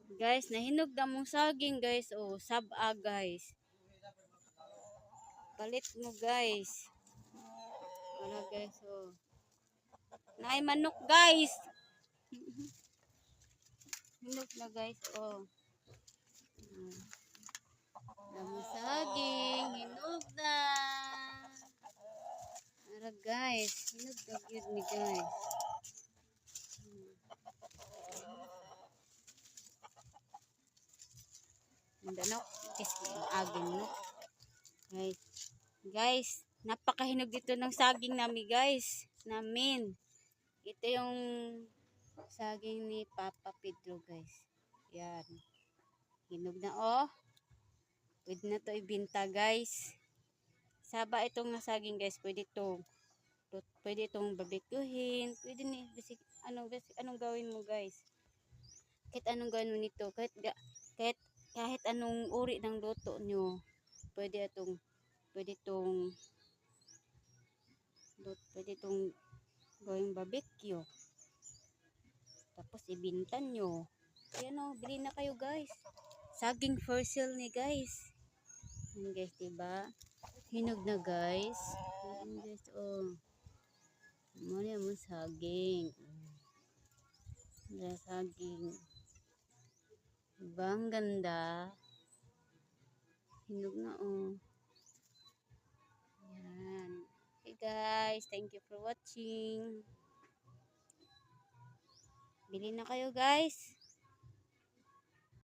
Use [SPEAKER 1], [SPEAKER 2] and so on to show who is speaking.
[SPEAKER 1] Guys, nahinog na mong saging guys. Oh, saba guys. Palit mo guys. Wala guys, oh. Naay manok guys. Hinog na guys, oh. Damong saging, hinog na. Ara guys, hinog na gyud ni guys. Mandanok, is agin no. Guys, guys, napakahinog dito ng saging namin guys. Namin. Ito yung saging ni Papa Pedro guys. Yan. Hinog na oh. Pwede na to ibinta guys. Saba itong saging guys. Pwede itong babikuhin. Pwede ni anong gawin mo guys. Kahit anong gawin mo nito. Kahit anong uri ng luto nyo. Pwede itong gawing barbecue. Tapos ibinta nyo. Ayan o, bili na kayo guys. Saging for sale ni guys. Ayan guys, diba? Hinog na guys. Ayan guys, oh. Muna mo saging. Saging. Diba ang ganda? Hinog na oh. Ayan. Okay guys, thank you for watching. Bili na kayo guys.